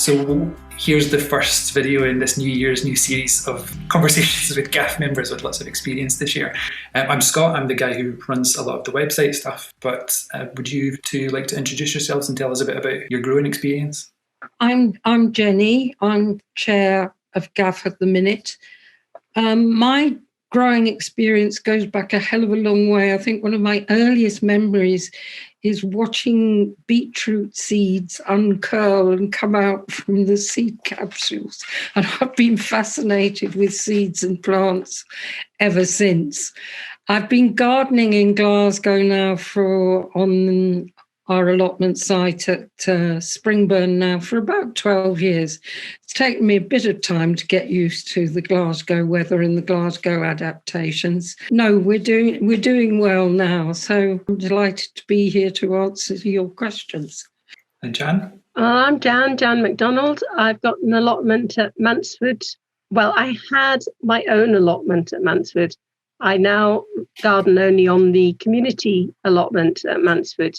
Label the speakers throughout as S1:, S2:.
S1: So here's the first video in this New Year's new series of conversations with GAF members with lots of experience this year. I'm Scott, I'm the guy who runs a lot of the website stuff, but would you two like to introduce yourselves and tell us a bit about your growing experience?
S2: I'm Jenny, I'm chair of GAF at the minute. My growing experience goes back a hell of a long way. I think one of my earliest memories is watching beetroot seeds uncurl and come out from the seed capsules. And I've been fascinated with seeds and plants ever since. I've been gardening in Glasgow now on our allotment site at Springburn now for about 12 years. It's taken me a bit of time to get used to the Glasgow weather and the Glasgow adaptations. No, we're doing well now, so I'm delighted to be here to answer your questions.
S1: And Jan?
S3: I'm Jan MacDonald. I've got an allotment at Mansford. Well, I had my own allotment at Mansford. I now garden only on the community allotment at Mansford,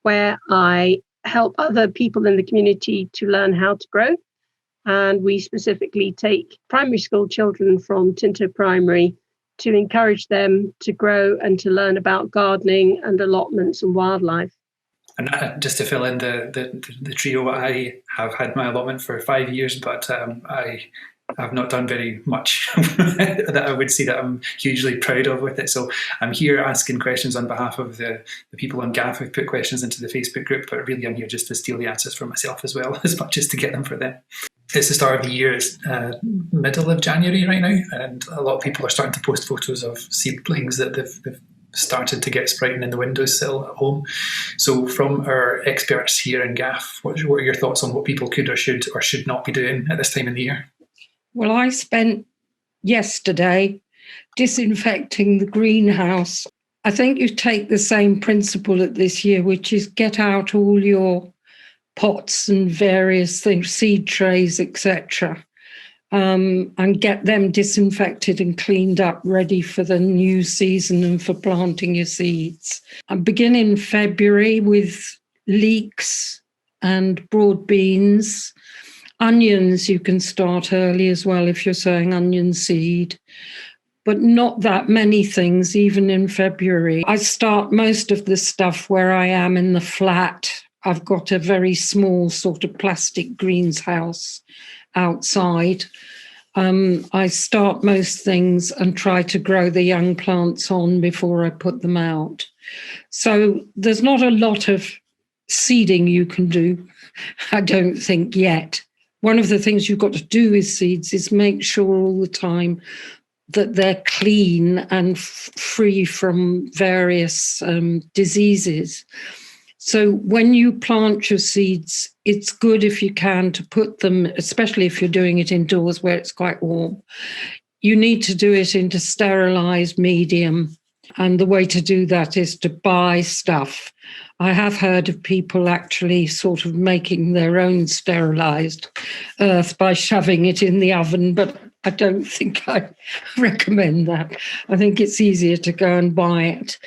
S3: where I help other people in the community to learn how to grow. And we specifically take primary school children from Tinto Primary to encourage them to grow and to learn about gardening and allotments and wildlife.
S1: And just to fill in the trio, I have had my allotment for 5 years, but I have not done very much that I would say that I'm hugely proud of with it. So I'm here asking questions on behalf of the people on GAF who've put questions into the Facebook group, but really I'm here just to steal the answers for myself as well, as much as to get them for them. It's the start of the year, it's middle of January right now, and a lot of people are starting to post photos of seedlings that they've started to get sprouting in the windowsill at home. So from our experts here in GAF, what are your thoughts on what people could or should not be doing at this time of the year?
S2: Well, I spent yesterday disinfecting the greenhouse. I think you take the same principle at this year, which is get out all your pots and various things, seed trays, etc., and get them disinfected and cleaned up, ready for the new season and for planting your seeds. I begin in February with leeks and broad beans. Onions, you can start early as well if you're sowing onion seed, but not that many things, even in February. I start most of the stuff where I am in the flat. I've got a very small sort of plastic greenhouse outside. I start most things and try to grow the young plants on before I put them out. So there's not a lot of seeding you can do, I don't think, yet. One of the things you've got to do with seeds is make sure all the time that they're clean and free from various diseases. So when you plant your seeds, it's good if you can to put them, especially if you're doing it indoors where it's quite warm, you need to do it into sterilised medium. And the way to do that is to buy stuff. I have heard of people actually sort of making their own sterilised earth by shoving it in the oven, but I don't think I recommend that. I think it's easier to go and buy it.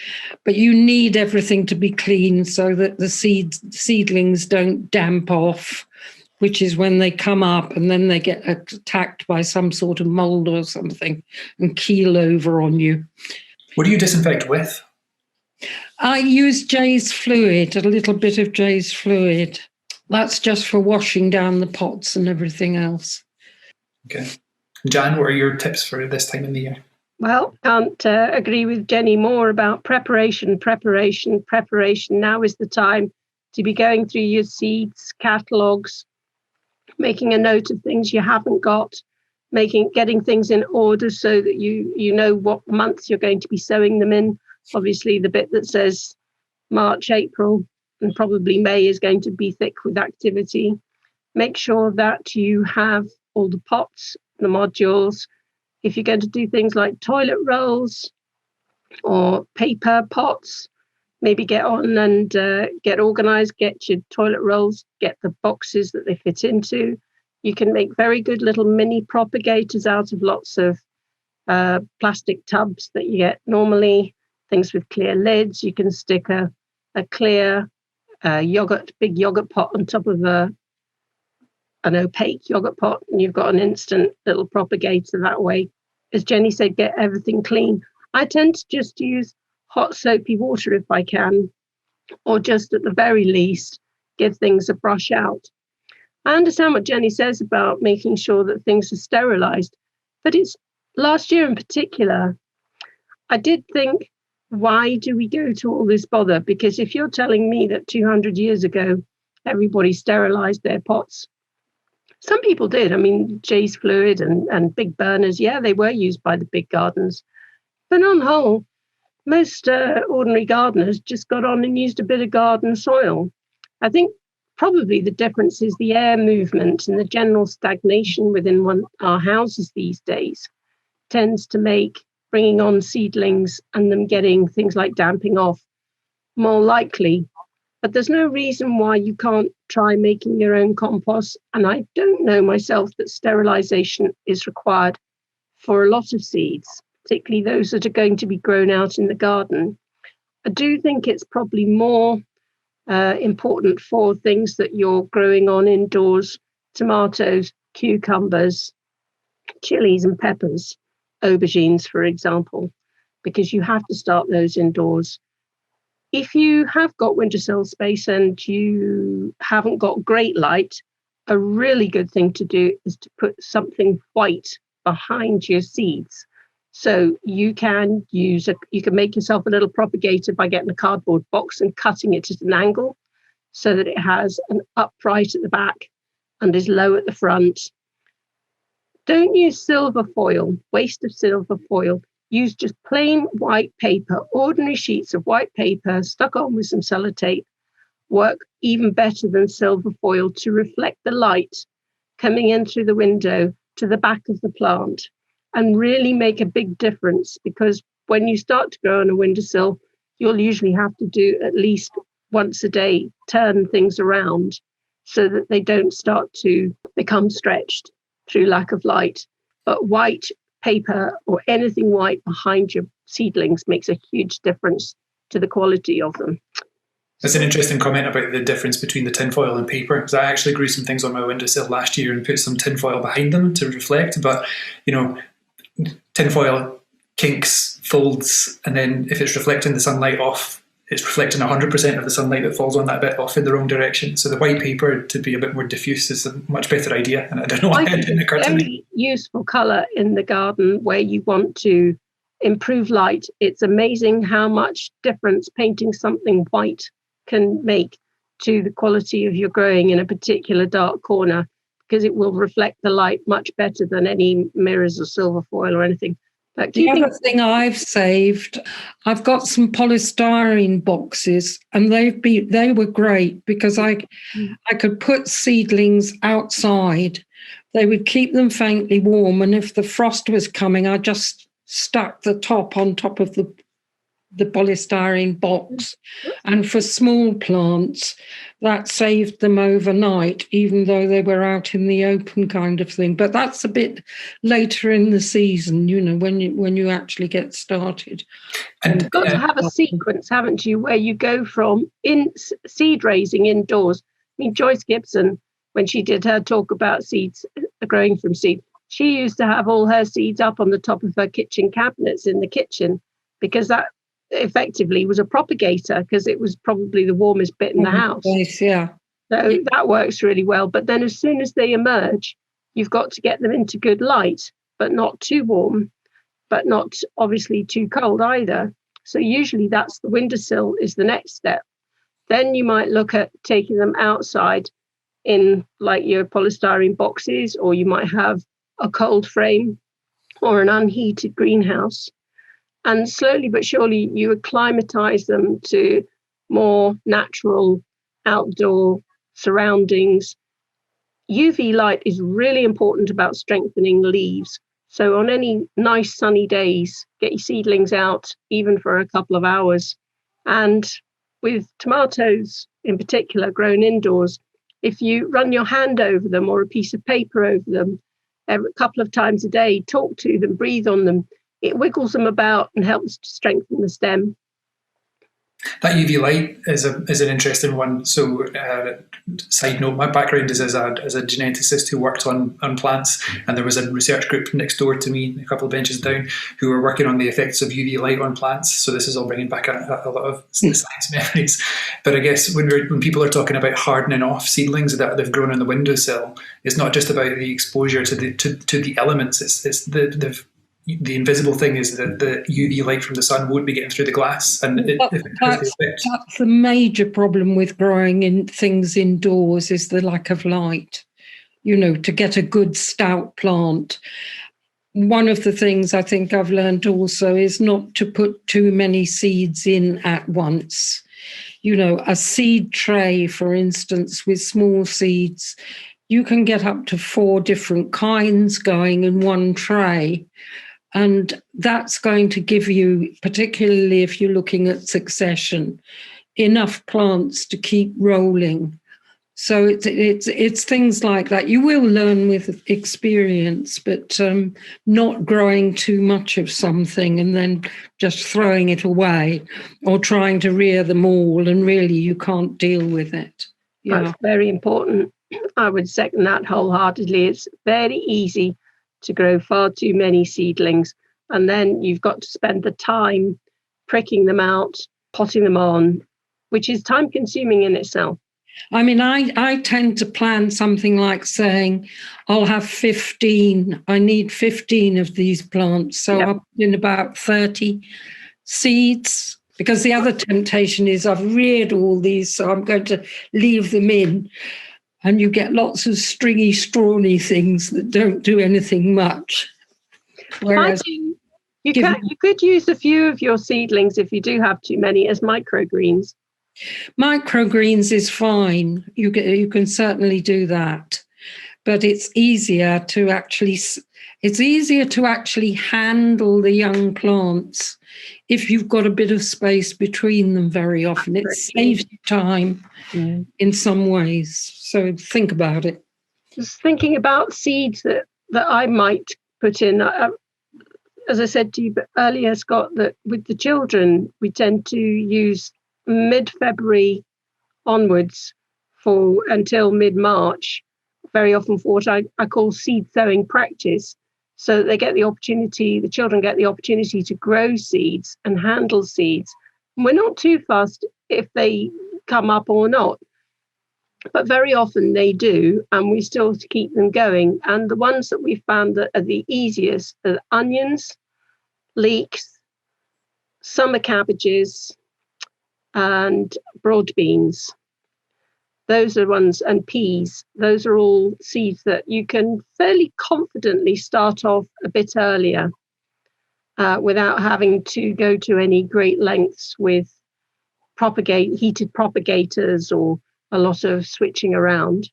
S2: But you need everything to be clean so that the seedlings don't damp off, which is when they come up and then they get attacked by some sort of mould or something and keel over on you.
S1: What do you disinfect with?
S2: I use Jay's fluid, a little bit of Jay's fluid. That's just for washing down the pots and everything else.
S1: Okay. Jan, what are your tips for this time in the year?
S3: Well, can't agree with Jenny more about preparation. Now is the time to be going through your seeds, catalogues, making a note of things you haven't got, getting things in order so that you know what month you're going to be sowing them in. Obviously, the bit that says March, April, and probably May is going to be thick with activity. Make sure that you have all the pots, the modules. If you're going to do things like toilet rolls or paper pots, maybe get on and get organised, get your toilet rolls, get the boxes that they fit into. You can make very good little mini propagators out of lots of plastic tubs that you get normally, things with clear lids. You can stick a clear big yogurt pot on top of a an opaque yogurt pot and you've got an instant little propagator that way. As Jenny said, get everything clean. I tend to just use hot soapy water if I can, or just at the very least, give things a brush out. I understand what Jenny says about making sure that things are sterilised, but it's last year in particular, I did think, why do we go to all this bother? Because if you're telling me that 200 years ago, everybody sterilised their pots, some people did. I mean, Jay's fluid and big burners, yeah, they were used by the big gardens. But on the whole, most ordinary gardeners just got on and used a bit of garden soil. I think probably the difference is the air movement and the general stagnation within our houses these days tends to make bringing on seedlings and them getting things like damping off more likely. But there's no reason why you can't try making your own compost. And I don't know myself that sterilisation is required for a lot of seeds, particularly those that are going to be grown out in the garden. I do think it's probably more important for things that you're growing on indoors, tomatoes, cucumbers, chilies and peppers, aubergines, for example, because you have to start those indoors. If you have got windowsill space and you haven't got great light, a really good thing to do is to put something white behind your seeds. So you can make yourself a little propagator by getting a cardboard box and cutting it at an angle so that it has an upright at the back and is low at the front. Don't use silver foil, waste of silver foil. Use just plain white paper, ordinary sheets of white paper stuck on with some sellotape. Work even better than silver foil to reflect the light coming in through the window to the back of the plant and really make a big difference, because when you start to grow on a windowsill, you'll usually have to do at least once a day, turn things around so that they don't start to become stretched through lack of light. But white paper or anything white behind your seedlings makes a huge difference to the quality of them.
S1: That's an interesting comment about the difference between the tinfoil and paper, because I actually grew some things on my windowsill last year and put some tinfoil behind them to reflect. But, tinfoil kinks, folds, and then if it's reflecting the sunlight off, it's reflecting 100% of the sunlight that falls on that bit off in the wrong direction. So the white paper to be a bit more diffuse is a much better idea. And I don't know why it didn't occur to me.
S3: Very useful colour in the garden where you want to improve light. It's amazing how much difference painting something white can make to the quality of your growing in a particular dark corner, because it will reflect the light much better than any mirrors or silver foil or anything. But
S2: the other thing I've saved, I've got some polystyrene boxes, and they were great because I could put seedlings outside. They would keep them faintly warm, and if the frost was coming, I just stuck the top on top of the polystyrene box. And for small plants, that saved them overnight, even though they were out in the open kind of thing. But that's a bit later in the season, when you actually get started.
S3: And you've got to have a sequence, haven't you, where you go from seed raising indoors. I mean, Joyce Gibson, when she did her talk about seeds, growing from seed, she used to have all her seeds up on the top of her kitchen cabinets in the kitchen, because that effectively was a propagator, because it was probably the warmest bit in the house.
S2: Yes, yeah.
S3: So that works really well. But then as soon as they emerge, you've got to get them into good light, but not too warm, but not obviously too cold either. So usually that's the windowsill is the next step. Then you might look at taking them outside in like your polystyrene boxes, or you might have a cold frame or an unheated greenhouse. And slowly but surely you acclimatize them to more natural outdoor surroundings. UV light is really important about strengthening leaves. So on any nice sunny days, get your seedlings out, even for a couple of hours. And with tomatoes in particular, grown indoors, if you run your hand over them or a piece of paper over them a couple of times a day, talk to them, breathe on them, it wiggles them about and helps to strengthen the stem.
S1: That UV light is an interesting one. So, side note: my background is as a geneticist who worked on plants, and there was a research group next door to me, a couple of benches down, who were working on the effects of UV light on plants. So this is all bringing back a lot of science memories. But I guess when people are talking about hardening off seedlings that they've grown on the windowsill, it's not just about the exposure to the elements. It's the invisible thing is that the UV light from the sun won't be getting through the glass, and
S2: that's the major problem with growing in things indoors is the lack of light. To get a good stout plant. One of the things I think I've learned also is not to put too many seeds in at once. A seed tray, for instance, with small seeds, you can get up to 4 different kinds going in one tray. And that's going to give you, particularly if you're looking at succession, enough plants to keep rolling. So it's things like that. You will learn with experience, but not growing too much of something and then just throwing it away or trying to rear them all, and really you can't deal with it.
S3: Yeah. That's very important. I would second that wholeheartedly. It's very easy to grow far too many seedlings, and then you've got to spend the time pricking them out, potting them on, which is time consuming in itself.
S2: I mean, I tend to plan something like saying, I'll have 15, I need 15 of these plants, so I'll put in about 30 seeds, because the other temptation is I've reared all these, so I'm going to leave them in. And you get lots of stringy, strawny things that don't do anything much.
S3: Whereas you could use a few of your seedlings, if you do have too many, as microgreens.
S2: Microgreens is fine. You can certainly do that, but it's easier to actually handle the young plants if you've got a bit of space between them. Very often it saves you time in some ways. So think about it.
S3: Just thinking about seeds that I might put in. As I said to you earlier, Scott, that with the children, we tend to use mid-February onwards until mid-March, very often for what I call seed sowing practice. So that the children get the opportunity to grow seeds and handle seeds. And we're not too fussed if they come up or not, but very often they do, and we still keep them going. And the ones that we found that are the easiest are onions, leeks, summer cabbages, and broad beans. Those are ones, and peas. Those are all seeds that you can fairly confidently start off a bit earlier without having to go to any great lengths with heated propagators or a lot of switching around.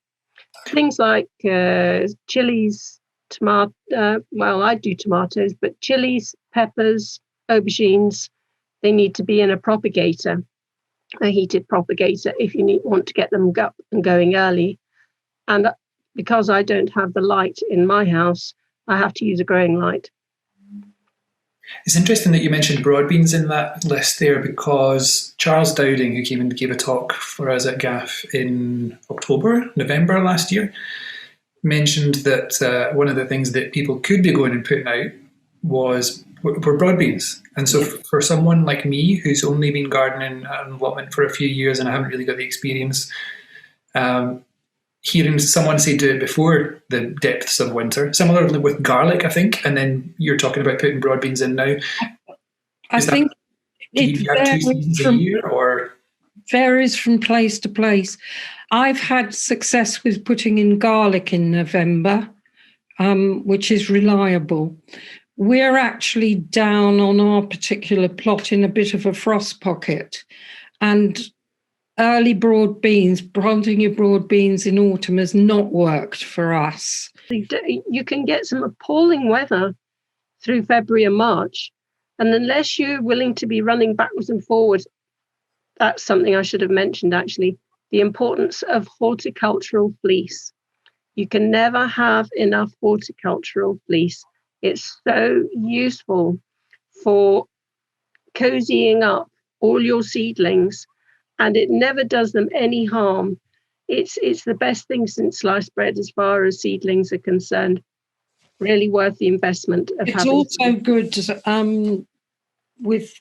S3: Things like chilies, tomato. I do tomatoes, but chilies, peppers, aubergines, they need to be in a propagator, a heated propagator, if you want to get them going early. And because I don't have the light in my house, I have to use a growing light.
S1: It's interesting that you mentioned broad beans in that list there, because Charles Dowding, who came and gave a talk for us at GAF in November last year, mentioned that one of the things that people could be going and putting out were broad beans. And so for someone like me, who's only been gardening an allotment for a few years and I haven't really got the experience, hearing someone say do it before the depths of winter, similarly with garlic, I think, and then you're talking about putting broad beans in now.
S2: I think it varies from place to place. I've had success with putting in garlic in November, which is reliable. We're actually down on our particular plot in a bit of a frost pocket, and early broad beans, planting your broad beans in autumn has not worked for us.
S3: You can get some appalling weather through February and March, and unless you're willing to be running backwards and forwards, that's something I should have mentioned actually, the importance of horticultural fleece. You can never have enough horticultural fleece. It's so useful for cozying up all your seedlings, and it never does them any harm. It's the best thing since sliced bread as far as seedlings are concerned. Really worth the investment of
S2: It's
S3: having.
S2: also good with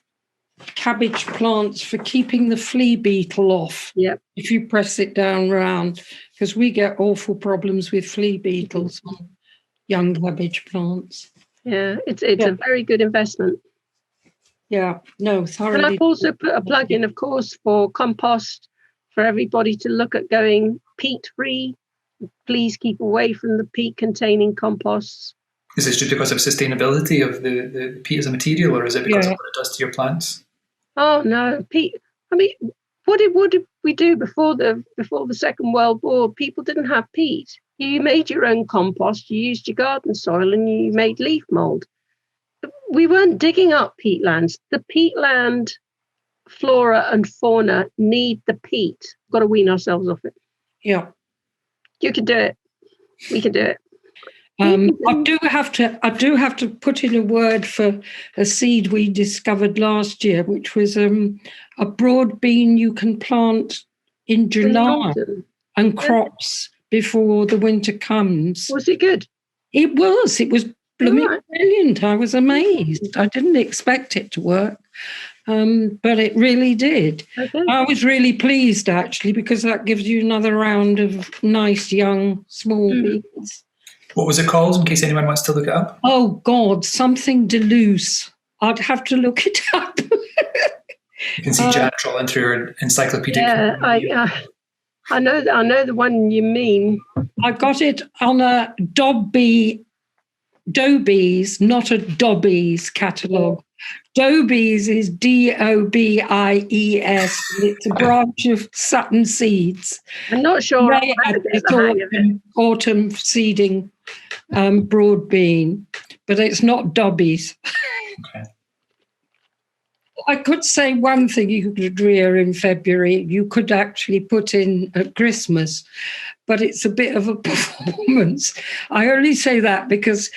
S2: cabbage plants for keeping the flea beetle off.
S3: Yep.
S2: If you press it down round, because we get awful problems with flea beetles on young cabbage plants.
S3: Yeah, it's a very good investment.
S2: Yeah, no, thoroughly.
S3: And I've also put a plug in, of course, for compost for everybody to look at going peat-free. Please keep away from the peat-containing composts.
S1: Is this just because of sustainability of the peat as a material, or is it because of what it does to your plants?
S3: Oh no, peat. I mean, what did we do before the Second World War? People didn't have peat. You made your own compost. You used your garden soil, and you made leaf mold. We weren't digging up peatlands. The peatland flora and fauna need the peat. Got to wean ourselves off it.
S2: Yeah.
S3: You can do it. We can do it.
S2: I do have to put in a word for a seed we discovered last year, which was a broad bean you can plant in July and crops before the winter comes.
S3: Was it good?
S2: It was blooming brilliant. I was amazed. I didn't expect it to work, but it really did.
S3: Okay.
S2: I was really pleased, actually, because that gives you another round of nice, young, small beans.
S1: What was it called, in case anyone wants to look it up?
S2: Oh, God, something Deleuze. I'd have to look it up.
S1: You can see Janet trolling through her encyclopedic.
S3: Yeah, I know the one you mean.
S2: I got it on a Dobbies, not a Dobbies catalogue. Dobbies is Dobies. It's a branch of Sutton Seeds.
S3: I'm not sure.
S2: It's autumn seeding broad bean, but it's not Dobbies.
S1: Okay.
S2: I could say one thing you could rear in February, you could actually put in at Christmas, but it's a bit of a performance. I only say that because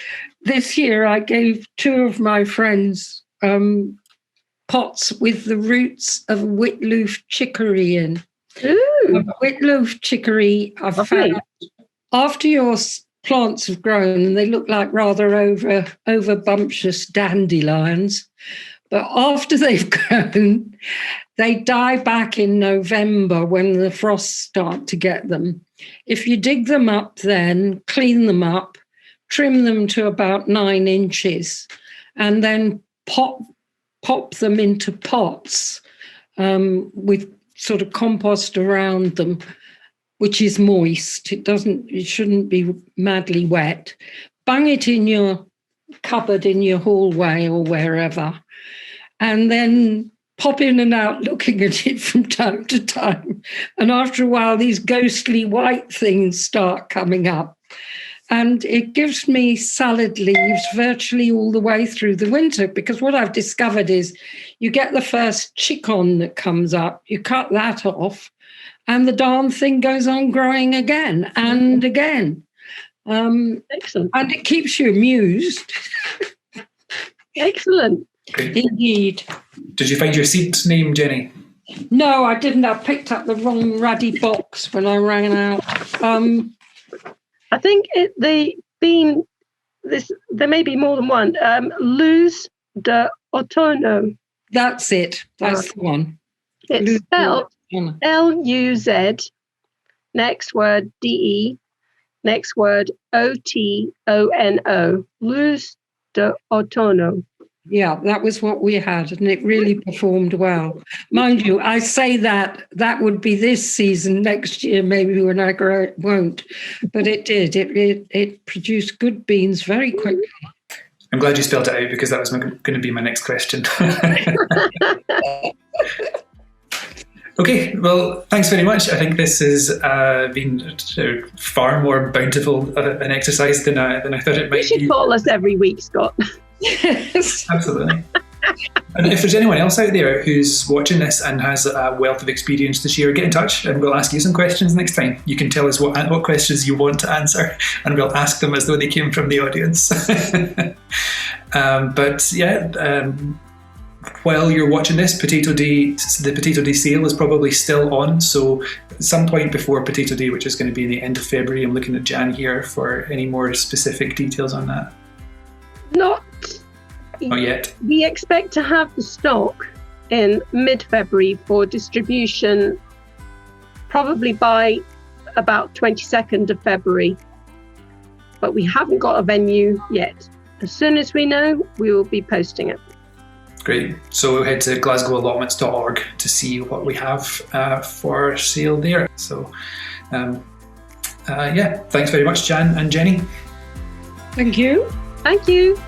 S2: this year I gave two of my friends pots with the roots of Whitloof chicory in.
S3: Ooh.
S2: Whitloof chicory, I've found, after your plants have grown and they look like rather over bumptious dandelions, but after they've grown, they die back in November when the frosts start to get them. If you dig them up then, clean them up, trim them to about 9 inches, and then pop them into pots with sort of compost around them, which is moist. It shouldn't be madly wet. Bung it in your cupboard in your hallway or wherever, and then pop in and out looking at it from time to time. And after a while, these ghostly white things start coming up. And it gives me salad leaves virtually all the way through the winter, because what I've discovered is you get the first chickon that comes up, you cut that off, and the darn thing goes on growing again and again.
S3: Excellent.
S2: And it keeps you amused.
S3: Excellent.
S1: Great.
S2: Indeed.
S1: Did you find your seed name, Jenny?
S2: No, I didn't. I picked up the wrong ruddy box when I ran out.
S3: I think there may be more than one. Luz de Otono.
S2: That's it. That's the one.
S3: It's spelled Luz, next word DE, next word OTONO. Luz de Otono.
S2: Yeah, that was what we had, and it really performed well. Mind you, I say that would be this season. Next year, maybe when I grow it, won't. But it did. It produced good beans very quickly.
S1: I'm glad you spelled it out, because that was going to be my next question. Okay, well, thanks very much. I think this has been far more bountiful an exercise than I thought it might be.
S3: You should call us every week, Scott.
S2: Yes.
S1: Absolutely. And if there's anyone else out there who's watching this and has a wealth of experience to share, get in touch and we'll ask you some questions next time. You can tell us what questions you want to answer, and we'll ask them as though they came from the audience. while you're watching this, the Potato Day sale is probably still on. So at some point before Potato Day, which is going to be the end of February, I'm looking at Jan here for any more specific details on that.
S3: Not
S1: yet.
S3: We expect to have the stock in mid-February for distribution, probably by about 22nd of February. But we haven't got a venue yet. As soon as we know, we will be posting it.
S1: Great. So head to glasgowallotments.org to see what we have for sale there. So thanks very much, Jan and Jenny.
S2: Thank you.
S3: Thank you.